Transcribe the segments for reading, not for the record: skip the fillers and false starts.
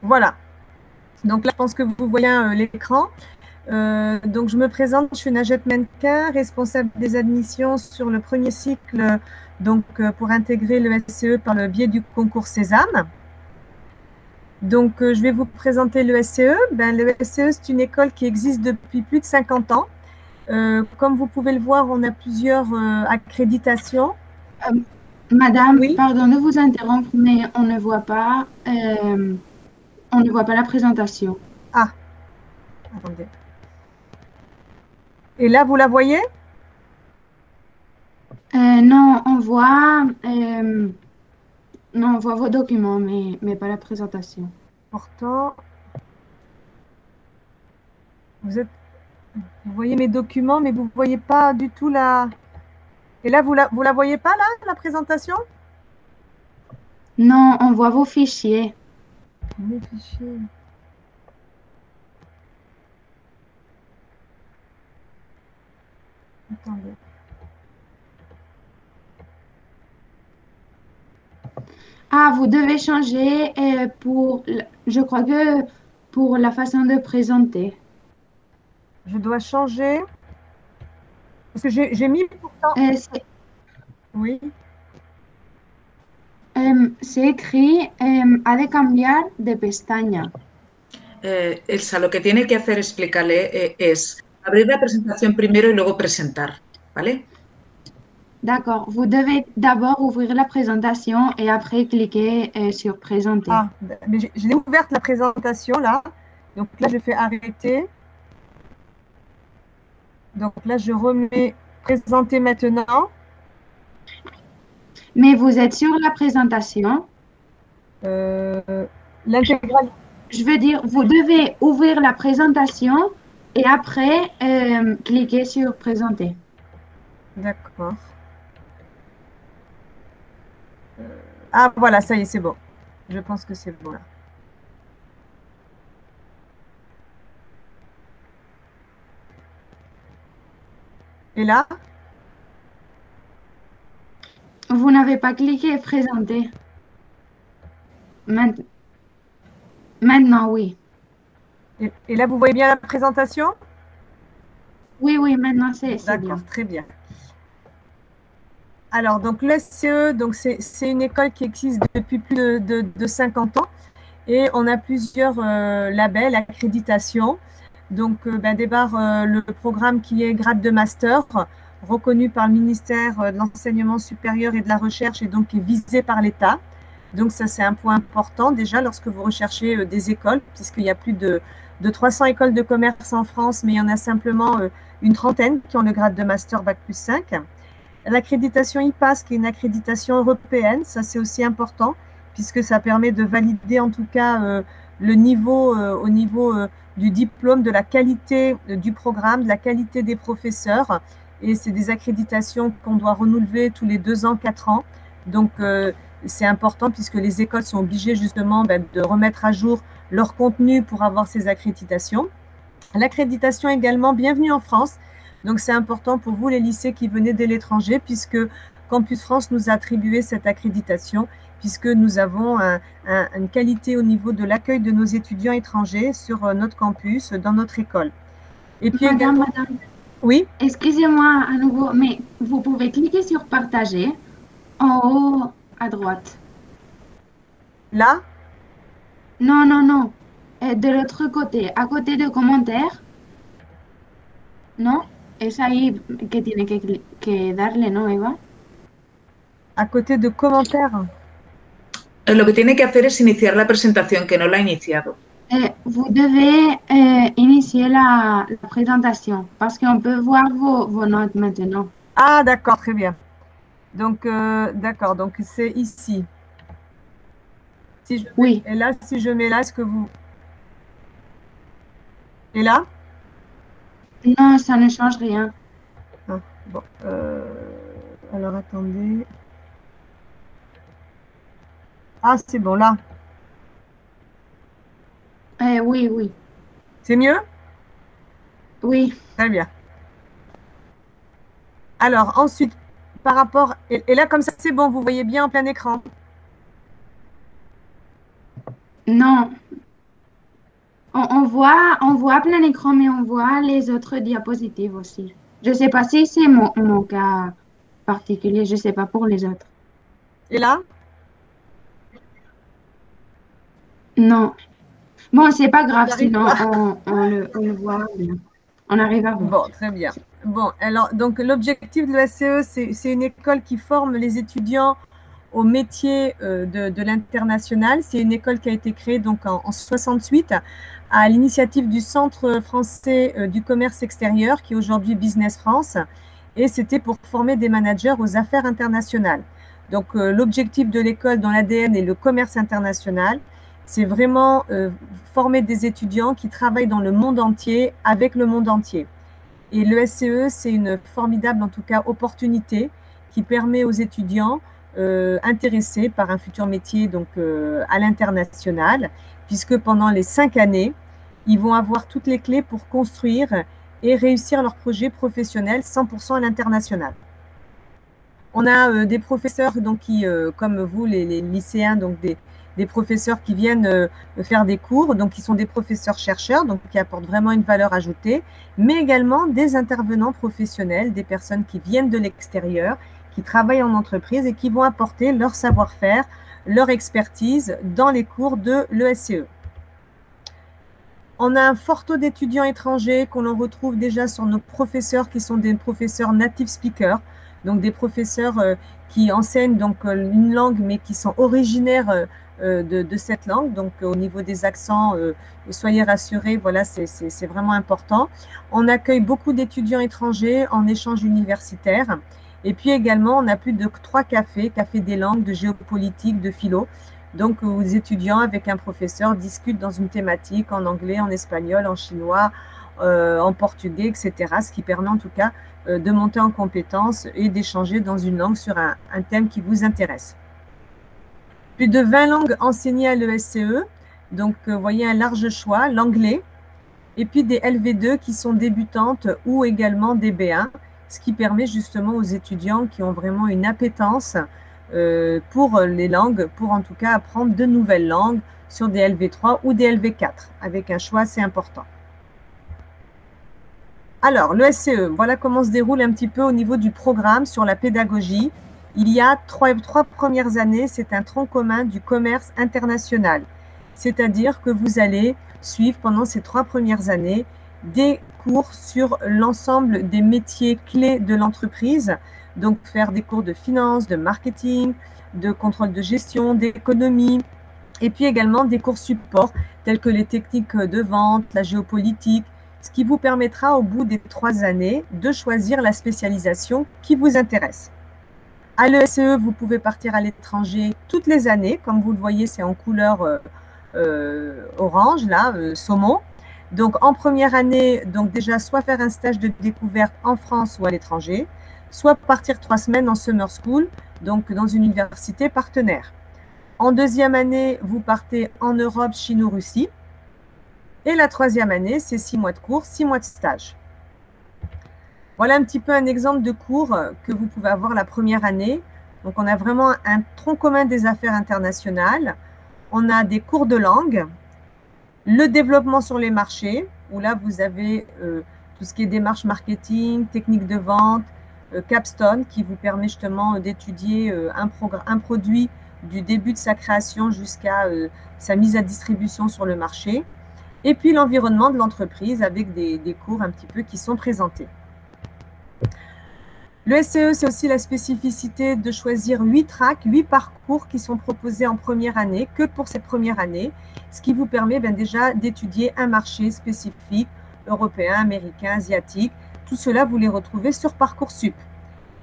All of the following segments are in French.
Voilà. Donc là, je pense que vous voyez l'écran. Donc, je me présente, je suis Najette Menka, responsable des admissions sur le premier cycle donc, pour intégrer le SCE par le biais du concours Sésame. Donc, je vais vous présenter le SCE. Le SCE, c'est une école qui existe depuis plus de 50 ans. Comme vous pouvez le voir, on a plusieurs accréditations. Madame, Oui. pardon de vous interrompre, mais on ne voit pas la présentation. Ah, attendez. Et là, vous la voyez? Non, non, on voit vos documents, mais pas la présentation. Pourtant, vous voyez mes documents, mais vous ne voyez pas du tout la. Et là, vous la voyez pas, là, la présentation? Non, on voit vos fichiers. Mes fichiers. Attendez. Ah, vous devez changer je crois que pour la façon de présenter. Je dois changer. Parce que j'ai mis pourtant. Euh, c'est Oui. c'est écrit ha de cambiar de pestaña. Elsa, lo que tiene que hacer, explicarle, es abrir la presentación primero y luego presentar, ¿vale? D'accord. Vous devez d'abord ouvrir la présentation et après cliquer sur présenter. Ah, mais je l'ai ouverte la présentation, là. Donc là, je fais arrêter. Donc là, je remets présenter maintenant. Mais vous êtes sur la présentation. L'intégralité. Je veux dire, vous devez ouvrir la présentation et après cliquer sur présenter. D'accord. Ah, voilà, ça y est, c'est bon. Je pense que c'est bon, là. Et là? Vous n'avez pas cliqué présenter. Maintenant, oui. Et là, vous voyez bien la présentation? Oui, oui, maintenant c'est bien. D'accord, très bien. Alors, donc l'SCE, c'est une école qui existe depuis plus de 50 ans et on a plusieurs labels, accréditations. Donc, débarre le programme qui est grade de master, reconnu par le ministère de l'Enseignement supérieur et de la Recherche et donc qui est visé par l'État. Donc, ça, c'est un point important déjà lorsque vous recherchez des écoles, puisqu'il y a plus de 300 écoles de commerce en France, mais il y en a simplement une trentaine qui ont le grade de master Bac+5. L'accréditation IPAS, qui est une accréditation européenne, ça c'est aussi important, puisque ça permet de valider en tout cas le niveau au niveau du diplôme, de la qualité du programme, de la qualité des professeurs. Et c'est des accréditations qu'on doit renouveler tous les 2 ans, 4 ans. Donc c'est important puisque les écoles sont obligées justement de remettre à jour leur contenu pour avoir ces accréditations. L'accréditation également, bienvenue en France. Donc, c'est important pour vous, les lycées qui venaient de l'étranger, puisque Campus France nous a attribué cette accréditation, puisque nous avons une qualité au niveau de l'accueil de nos étudiants étrangers sur notre campus, dans notre école. Et puis également… Madame, Oui, excusez-moi à nouveau, mais vous pouvez cliquer sur partager en haut à droite. là, Non, non, non. De l'autre côté, à côté de commentaires, ¿no? Es ahí que tiene que darle, ¿no, Eva? à côté de commentaires. Lo que tiene que hacer es iniciar la presentación, que no la ha iniciado. Vous devez initier la présentation parce qu'on peut voir vos notes maintenant. Ah, d'accord, très bien. Donc, d'accord, donc c'est ici. Si je mets, Oui. et là, si je mets là, est-ce que vous… Et là? Non, ça ne change rien. Ah, bon, alors attendez. Ah, c'est bon, là. Oui, oui. C'est mieux? Oui. Très bien. Alors, ensuite, par rapport… Et là, comme ça, c'est bon, vous voyez bien en plein écran. Non. On voit plein écran, mais on voit les autres diapositives aussi. Je ne sais pas si c'est mon cas particulier, je ne sais pas pour les autres. Et là? Non. Bon, c'est pas On grave, n'y arrive sinon pas. on le voit bien. On arrive à voir. Bon, très bien. Bon, alors, donc l'objectif de la CE, c'est une école qui forme les étudiants au métier de l'international. C'est une école qui a été créée donc en 68 à l'initiative du Centre français du commerce extérieur, qui est aujourd'hui Business France. Et c'était pour former des managers aux affaires internationales. Donc, l'objectif de l'école dans l'ADN est le commerce international. C'est vraiment former des étudiants qui travaillent dans le monde entier, avec le monde entier. Et le SCE, c'est une formidable, en tout cas, opportunité qui permet aux étudiants intéressés par un futur métier donc, à l'international, puisque pendant les 5 années, ils vont avoir toutes les clés pour construire et réussir leur projet professionnel 100% à l'international. On a des professeurs donc, qui, comme vous, les lycéens, donc des professeurs qui viennent faire des cours, donc qui sont des professeurs-chercheurs, donc qui apportent vraiment une valeur ajoutée, mais également des intervenants professionnels, des personnes qui viennent de l'extérieur, qui travaillent en entreprise et qui vont apporter leur savoir-faire, leur expertise dans les cours de l'ESCE. On a un fort taux d'étudiants étrangers qu'on retrouve déjà sur nos professeurs qui sont des professeurs native speakers, donc des professeurs qui enseignent donc une langue mais qui sont originaires de cette langue. Donc au niveau des accents, soyez rassurés, voilà, c'est vraiment important. On accueille beaucoup d'étudiants étrangers en échange universitaire. Et puis également, on a plus de 3 cafés des langues, de géopolitique, de philo. Donc, où les étudiants avec un professeur discutent dans une thématique en anglais, en espagnol, en chinois, en portugais, etc. Ce qui permet en tout cas de monter en compétences et d'échanger dans une langue sur un thème qui vous intéresse. Plus de 20 langues enseignées à l'ESCE. Donc, vous voyez un large choix, l'anglais, et puis des LV2 qui sont débutantes ou également des B1, ce qui permet justement aux étudiants qui ont vraiment une appétence pour les langues, pour en tout cas apprendre de nouvelles langues sur des LV3 ou des LV4, avec un choix assez important. Alors, le SCE, voilà comment se déroule un petit peu au niveau du programme sur la pédagogie. Il y a trois premières années, c'est un tronc commun du commerce international. C'est-à-dire que vous allez suivre pendant ces 3 premières années des cours sur l'ensemble des métiers clés de l'entreprise, donc faire des cours de finance, de marketing, de contrôle de gestion, d'économie, et puis également des cours support tels que les techniques de vente, la géopolitique, ce qui vous permettra au bout des 3 années de choisir la spécialisation qui vous intéresse. À l'ESCE, vous pouvez partir à l'étranger toutes les années, comme vous le voyez, c'est en couleur orange, là, saumon. Donc, en première année, donc déjà, soit faire un stage de découverte en France ou à l'étranger, soit partir 3 semaines en summer school, donc dans une université partenaire. En deuxième année, vous partez en Europe, Chine ou Russie. Et la 3e année, c'est 6 mois de cours, 6 mois de stage. Voilà un petit peu un exemple de cours que vous pouvez avoir la première année. Donc, on a vraiment un tronc commun des affaires internationales. On a des cours de langue, le développement sur les marchés, où là, vous avez tout ce qui est démarche marketing, technique de vente, Capstone, qui vous permet justement d'étudier un produit du début de sa création jusqu'à sa mise à distribution sur le marché. Et puis, l'environnement de l'entreprise avec des cours un petit peu qui sont présentés. Le SCE, c'est aussi la spécificité de choisir 8 tracks, 8 parcours qui sont proposés en première année, que pour cette première année, ce qui vous permet déjà d'étudier un marché spécifique, européen, américain, asiatique. Tout cela, vous les retrouvez sur Parcoursup.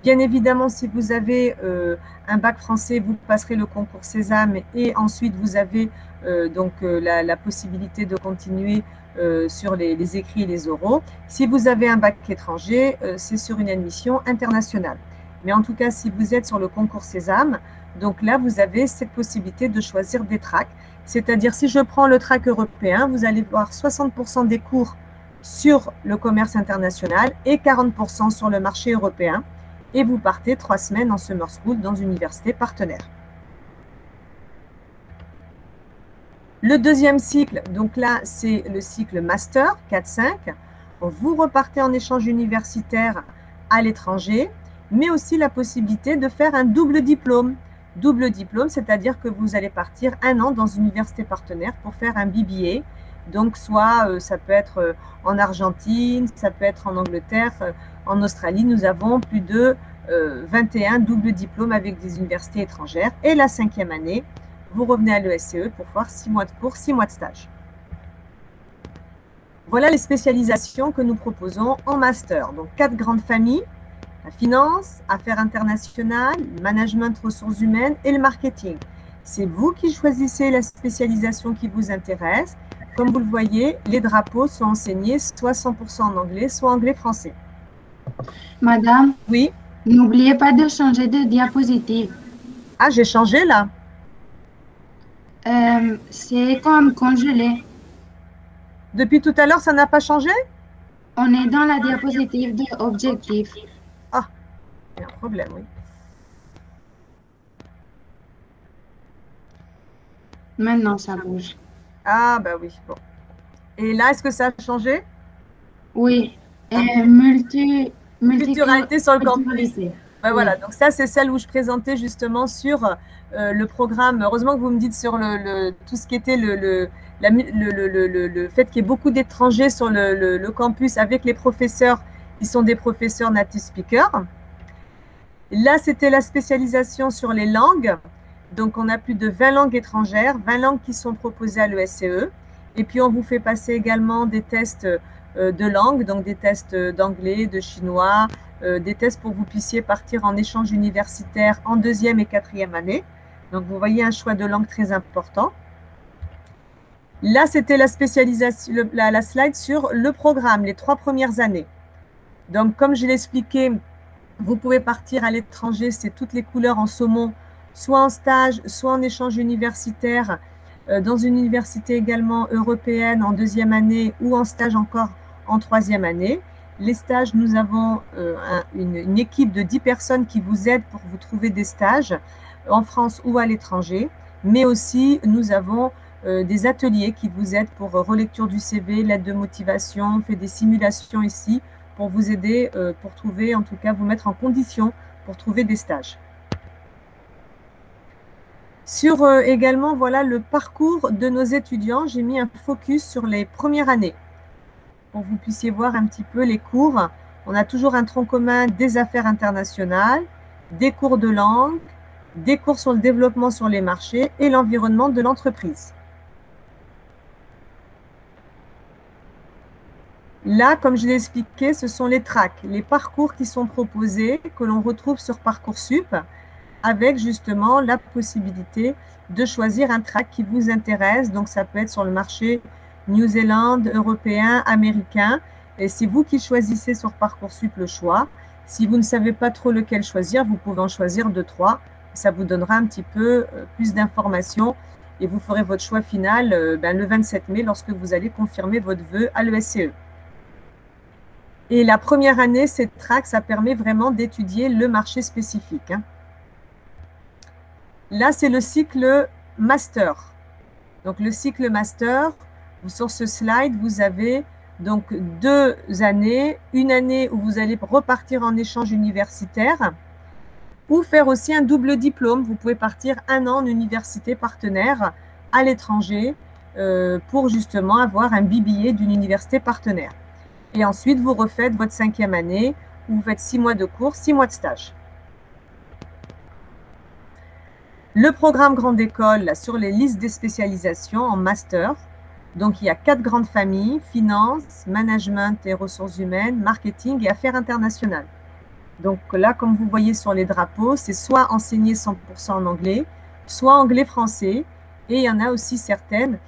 Bien évidemment, si vous avez un bac français, vous passerez le concours Sésame et ensuite vous avez la possibilité de continuer sur les écrits et les oraux. Si vous avez un bac étranger, c'est sur une admission internationale. Mais en tout cas, si vous êtes sur le concours Sésame, donc là, vous avez cette possibilité de choisir des tracks. C'est-à-dire, si je prends le track européen, vous allez voir 60% des cours sur le commerce international et 40% sur le marché européen. Et vous partez 3 semaines en summer school dans une université partenaire. Le deuxième cycle, donc là, c'est le cycle master 4-5. Vous repartez en échange universitaire à l'étranger, mais aussi la possibilité de faire un double diplôme. Double diplôme, c'est-à-dire que vous allez partir 1 an dans une université partenaire pour faire un BBA. Donc, soit ça peut être en Argentine, ça peut être en Angleterre, en Australie. Nous avons plus de 21 doubles diplômes avec des universités étrangères. Et la 5e année, vous revenez à l'ESCE pour faire 6 mois de cours, 6 mois de stage. Voilà les spécialisations que nous proposons en master. Donc, 4 grandes familles: la finance, affaires internationales, le management, ressources humaines et le marketing. C'est vous qui choisissez la spécialisation qui vous intéresse. Comme vous le voyez, les drapeaux sont enseignés soit 100% en anglais, soit anglais-français. Madame, Oui. N'oubliez pas de changer de diapositive. Ah, j'ai changé là. C'est comme congelé. Depuis tout à l'heure, ça n'a pas changé? On est dans la diapositive de objectif. Ah, il y a un problème, oui. Maintenant, ça bouge. Ah, bah oui, bon. Et là, est-ce que ça a changé? Oui. Et Multiculturalité sur le campus. Ben Oui. voilà, donc ça, c'est celle où je présentais justement sur le programme. Heureusement que vous me dites sur tout ce qui était le fait qu'il y ait beaucoup d'étrangers sur le campus avec les professeurs qui sont des professeurs native speakers. Là, c'était la spécialisation sur les langues. Donc, on a plus de 20 langues étrangères, 20 langues qui sont proposées à l'ESCE. Et puis, on vous fait passer également des tests de langue, donc des tests d'anglais, de chinois, des tests pour que vous puissiez partir en échange universitaire en 2e et 4e année. Donc, vous voyez un choix de langue très important. Là, c'était la spécialisation, la slide sur le programme, les 3 premières années. Donc, comme je l'ai expliqué, vous pouvez partir à l'étranger, c'est toutes les couleurs en saumon, soit en stage, soit en échange universitaire, dans une université également européenne en 2e année ou en stage encore en 3e année. Les stages, nous avons une équipe de 10 personnes qui vous aident pour vous trouver des stages en France ou à l'étranger, mais aussi nous avons des ateliers qui vous aident pour relecture du CV, l'aide de motivation, on fait des simulations ici pour vous aider, pour trouver, en tout cas, vous mettre en condition pour trouver des stages. Sur également, voilà le parcours de nos étudiants, j'ai mis un focus sur les premières années pour que vous puissiez voir un petit peu les cours. On a toujours un tronc commun des affaires internationales, des cours de langue, des cours sur le développement sur les marchés et l'environnement de l'entreprise. Là, comme je l'ai expliqué, ce sont les tracks, les parcours qui sont proposés, que l'on retrouve sur Parcoursup, avec justement la possibilité de choisir un track qui vous intéresse. Donc, ça peut être sur le marché New Zealand, européen, américain. Et c'est vous qui choisissez sur Parcoursup le choix. Si vous ne savez pas trop lequel choisir, vous pouvez en choisir 2, 3. Ça vous donnera un petit peu plus d'informations et vous ferez votre choix final le 27 mai lorsque vous allez confirmer votre vœu à l'ESCE. Et la première année, cette track, ça permet vraiment d'étudier le marché spécifique. Là, c'est le cycle master. Donc, le cycle master, sur ce slide, vous avez donc 2 années. Une année où vous allez repartir en échange universitaire ou faire aussi un double diplôme. Vous pouvez partir 1 an en université partenaire à l'étranger pour justement avoir un BBA d'une université partenaire. Et ensuite, vous refaites votre 5e année où vous faites 6 mois de cours, 6 mois de stage. Le programme Grande École, là, sur les listes des spécialisations en master. Donc, il y a 4 grandes familles: finance, management et ressources humaines, marketing et affaires internationales. Donc là, comme vous voyez sur les drapeaux, c'est soit enseigné 100% en anglais, soit anglais-français. Et il y en a aussi certaines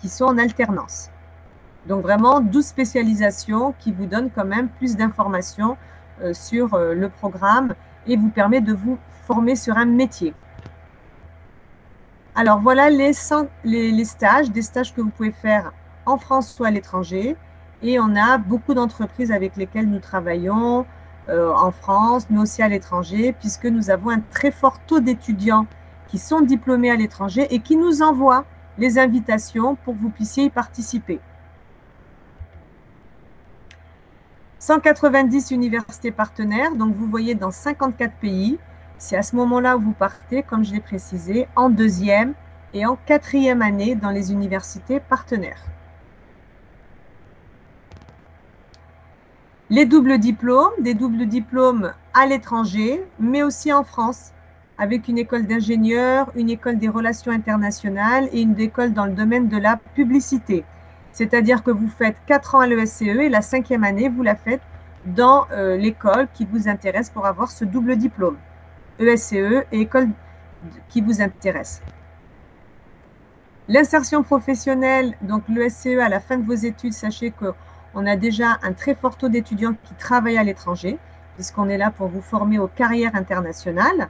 qui sont en alternance. Donc vraiment 12 spécialisations qui vous donnent quand même plus d'informations sur le programme et vous permet de vous former sur un métier. Alors voilà les stages, des stages que vous pouvez faire en France ou à l'étranger. Et on a beaucoup d'entreprises avec lesquelles nous travaillons en France, mais aussi à l'étranger, puisque nous avons un très fort taux d'étudiants qui sont diplômés à l'étranger et qui nous envoient les invitations pour que vous puissiez y participer. 190 universités partenaires, donc vous voyez dans 54 pays. C'est à ce moment-là où vous partez, comme je l'ai précisé, en 2e et en 4e année dans les universités partenaires. Les doubles diplômes, des doubles diplômes à l'étranger, mais aussi en France, avec une école d'ingénieurs, une école des relations internationales et une école dans le domaine de la publicité. C'est-à-dire que vous faites 4 ans à l'ESCE et la 5e année, vous la faites dans l'école qui vous intéresse pour avoir ce double diplôme. ESCE et école qui vous intéresse. L'insertion professionnelle, donc l'ESCE à la fin de vos études, sachez qu'on a déjà un très fort taux d'étudiants qui travaillent à l'étranger, puisqu'on est là pour vous former aux carrières internationales.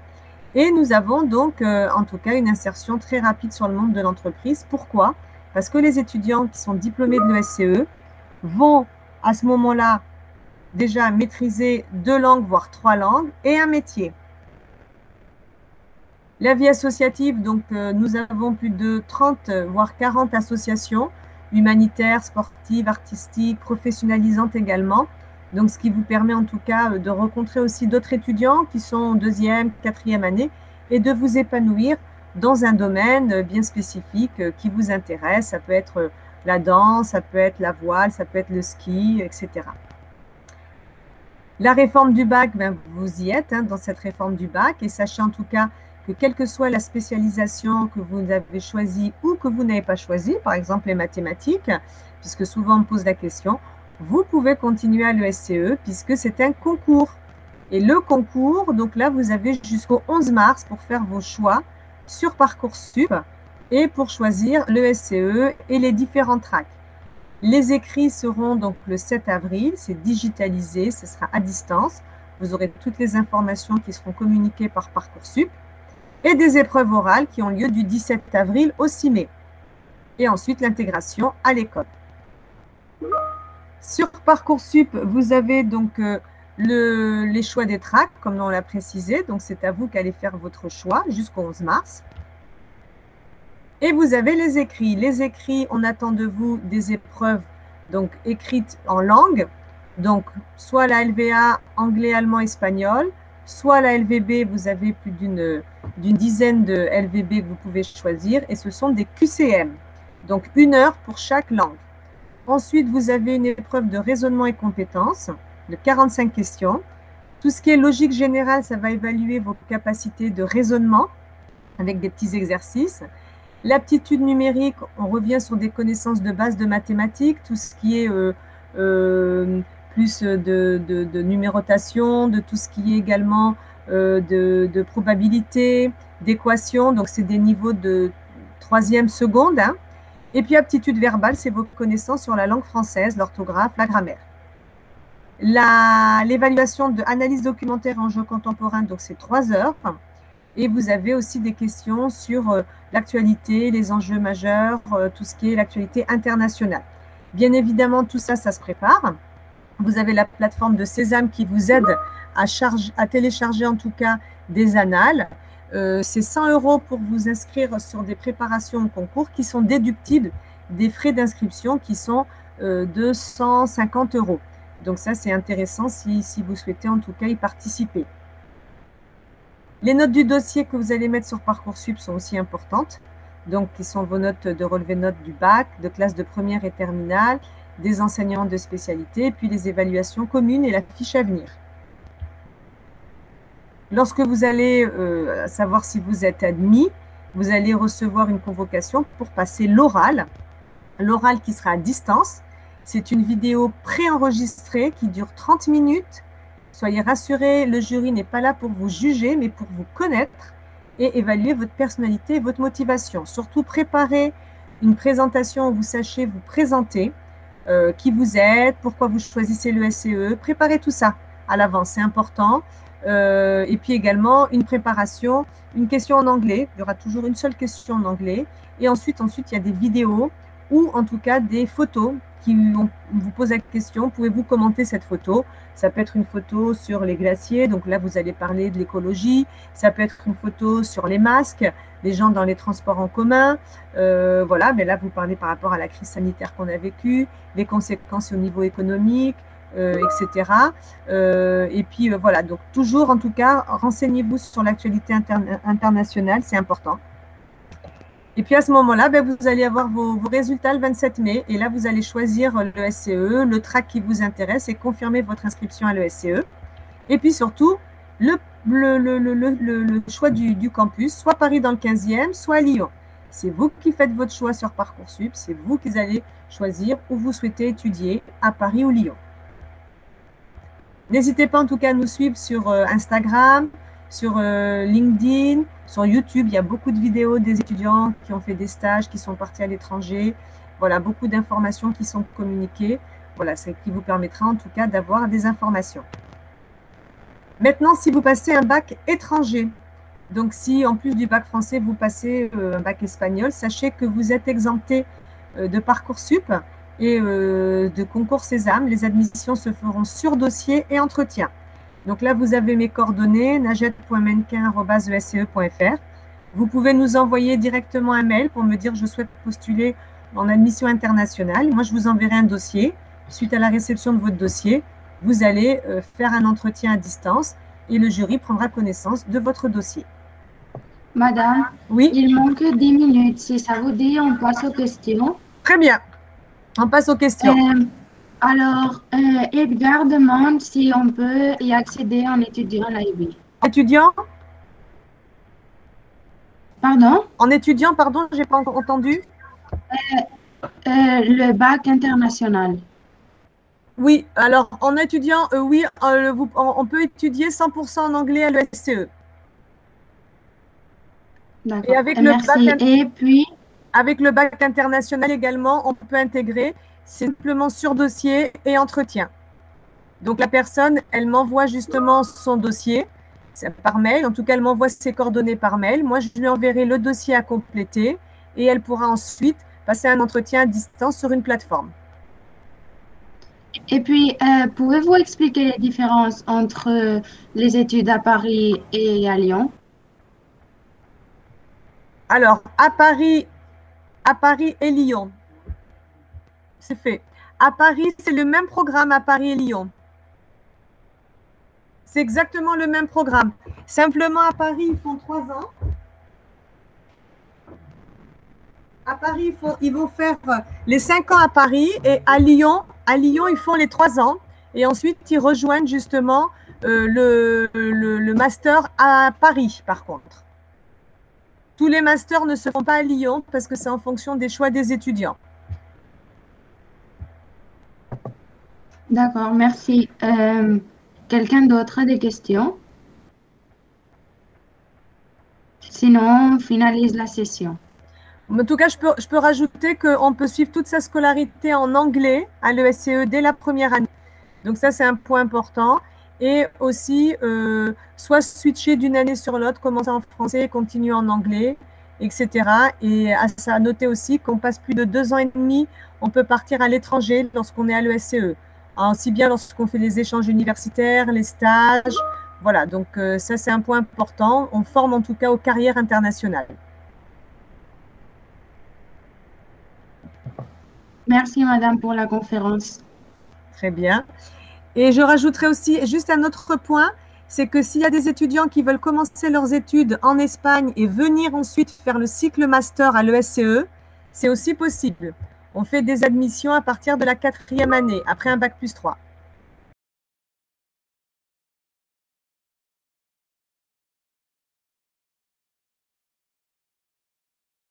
Et nous avons donc, en tout cas, une insertion très rapide sur le monde de l'entreprise. Pourquoi? Parce que les étudiants qui sont diplômés de l'ESCE vont, à ce moment-là, déjà maîtriser 2 langues, voire 3 langues, et un métier. La vie associative, donc nous avons plus de 30, voire 40 associations humanitaires, sportives, artistiques, professionnalisantes également. Donc, ce qui vous permet en tout cas de rencontrer aussi d'autres étudiants qui sont en 2e, 4e année et de vous épanouir dans un domaine bien spécifique qui vous intéresse. Ça peut être la danse, ça peut être la voile, ça peut être le ski, etc. La réforme du bac, ben, vous y êtes dans cette réforme du bac et sachez en tout cas que quelle que soit la spécialisation que vous avez choisie ou que vous n'avez pas choisie, par exemple les mathématiques, puisque souvent on me pose la question, vous pouvez continuer à l'ESCE puisque c'est un concours. Et le concours, donc là, vous avez jusqu'au 11 mars pour faire vos choix sur Parcoursup et pour choisir l'ESCE et les différents tracks. Les écrits seront donc le 7 avril, c'est digitalisé, ce sera à distance. Vous aurez toutes les informations qui seront communiquées par Parcoursup et des épreuves orales qui ont lieu du 17 avril au 6 mai. Et ensuite, l'intégration à l'école. Sur Parcoursup, vous avez donc les choix des tracks, comme on l'a précisé. Donc, c'est à vous qu'allez faire votre choix jusqu'au 11 mars. Et vous avez les écrits. Les écrits, on attend de vous des épreuves donc écrites en langue. Donc, soit la LVA, anglais, allemand, espagnol, soit la LVB, vous avez plus d'une dizaine de LVB que vous pouvez choisir. Et ce sont des QCM. Donc, 1 heure pour chaque langue. Ensuite, vous avez une épreuve de raisonnement et compétences de 45 questions. Tout ce qui est logique générale, ça va évaluer vos capacités de raisonnement avec des petits exercices. L'aptitude numérique, on revient sur des connaissances de base de mathématiques, tout ce qui est plus de numérotation, de tout ce qui est également de probabilité, d'équation. Donc, c'est des niveaux de 3e seconde. Et puis, aptitude verbale, c'est vos connaissances sur la langue française, l'orthographe, la grammaire. L'évaluation de analyse documentaire en jeu contemporain, donc c'est 3 heures. Et vous avez aussi des questions sur l'actualité, les enjeux majeurs, tout ce qui est l'actualité internationale. Bien évidemment, tout ça, ça se prépare. Vous avez la plateforme de Sésame qui vous aide à télécharger en tout cas des annales. C'est 100 € pour vous inscrire sur des préparations au concours qui sont déductibles des frais d'inscription qui sont de 150 €. Donc ça, c'est intéressant si vous souhaitez en tout cas y participer. Les notes du dossier que vous allez mettre sur Parcoursup sont aussi importantes. Donc, qui sont vos notes de relevé de notes du bac, de classe de première et terminale, des enseignants de spécialité, puis les évaluations communes et la fiche à venir. Lorsque vous allez savoir si vous êtes admis, vous allez recevoir une convocation pour passer l'oral. L'oral qui sera à distance. C'est une vidéo préenregistrée qui dure 30 minutes. Soyez rassurés, le jury n'est pas là pour vous juger, mais pour vous connaître et évaluer votre personnalité et votre motivation. Surtout, préparez une présentation où vous sachiez vous présenter, qui vous êtes, pourquoi vous choisissez le SCE. Préparez tout ça à l'avance, c'est important. Et puis également, une préparation, une question en anglais. Il y aura toujours une seule question en anglais. Et ensuite il y a des vidéos ou en tout cas des photos qui vous posent la question, pouvez-vous commenter cette photo? Ça peut être une photo sur les glaciers, donc là vous allez parler de l'écologie, ça peut être une photo sur les masques, les gens dans les transports en commun, voilà, mais là vous parlez par rapport à la crise sanitaire qu'on a vécue, les conséquences au niveau économique, etc. Et puis voilà, donc toujours en tout cas, renseignez-vous sur l'actualité internationale, c'est important. Et puis à ce moment-là, ben, vous allez avoir vos résultats le 27 mai. Et là, vous allez choisir le SCE, le track qui vous intéresse et confirmer votre inscription à l'ESCE. Et puis surtout, le choix du campus, soit Paris dans le 15e, soit Lyon. C'est vous qui faites votre choix sur Parcoursup. C'est vous qui allez choisir où vous souhaitez étudier, à Paris ou Lyon. N'hésitez pas en tout cas à nous suivre sur Instagram, sur LinkedIn, sur YouTube. Il y a beaucoup de vidéos des étudiants qui ont fait des stages, qui sont partis à l'étranger. Voilà, beaucoup d'informations qui sont communiquées. Voilà, c'est qui vous permettra en tout cas d'avoir des informations. Maintenant, si vous passez un bac étranger, donc si en plus du bac français, vous passez un bac espagnol, sachez que vous êtes exempté de Parcoursup et de concours Sésame. Les admissions se feront sur dossier et entretien. Donc là, vous avez mes coordonnées, najette.menquin@esce.fr. Vous pouvez nous envoyer directement un mail pour me dire je souhaite postuler en admission internationale. Moi, je vous enverrai un dossier. Suite à la réception de votre dossier, vous allez faire un entretien à distance et le jury prendra connaissance de votre dossier. Madame, oui, il manque 10 minutes. Si ça vous dit, on passe aux questions. Très bien. On passe aux questions. Alors, Edgar demande si on peut y accéder en étudiant à l'IB. Étudiant? Pardon? En étudiant, pardon, je n'ai pas entendu. Le bac international. Oui, alors en étudiant, oui, on peut étudier 100% en anglais à l'ESCE. D'accord. Et avec le bac international également, on peut intégrer simplement sur dossier et entretien. Donc la personne, elle m'envoie justement son dossier par mail. En tout cas, elle m'envoie ses coordonnées par mail. Moi, je lui enverrai le dossier à compléter et elle pourra ensuite passer un entretien à distance sur une plateforme. Et puis, pouvez-vous expliquer les différences entre les études à Paris et à Lyon? Alors, à Paris et Lyon, c'est fait. À Paris, c'est le même programme à Paris et Lyon. C'est exactement le même programme. Simplement, à Paris, ils font 3 ans. À Paris, ils vont faire les 5 ans à Paris et à Lyon, ils font les 3 ans. Et ensuite, ils rejoignent justement le master à Paris, par contre. Tous les masters ne se font pas à Lyon parce que c'est en fonction des choix des étudiants. D'accord, merci. Quelqu'un d'autre a des questions? Sinon, on finalise la session. En tout cas, je peux rajouter qu'on peut suivre toute sa scolarité en anglais à l'ESCE dès la première année. Donc ça, c'est un point important. Et aussi, soit switcher d'une année sur l'autre, commencer en français, continuer en anglais, etc. Et à noter aussi qu'on passe plus de 2 ans et demi, on peut partir à l'étranger lorsqu'on est à l'ESCE. Aussi bien lorsqu'on fait les échanges universitaires, les stages. Voilà, donc ça, c'est un point important. On forme en tout cas aux carrières internationales. Merci, madame, pour la conférence. Très bien. Et je rajouterai aussi juste un autre point, c'est que s'il y a des étudiants qui veulent commencer leurs études en Espagne et venir ensuite faire le cycle master à l'ESCE, c'est aussi possible. On fait des admissions à partir de la 4e année, après un bac+3.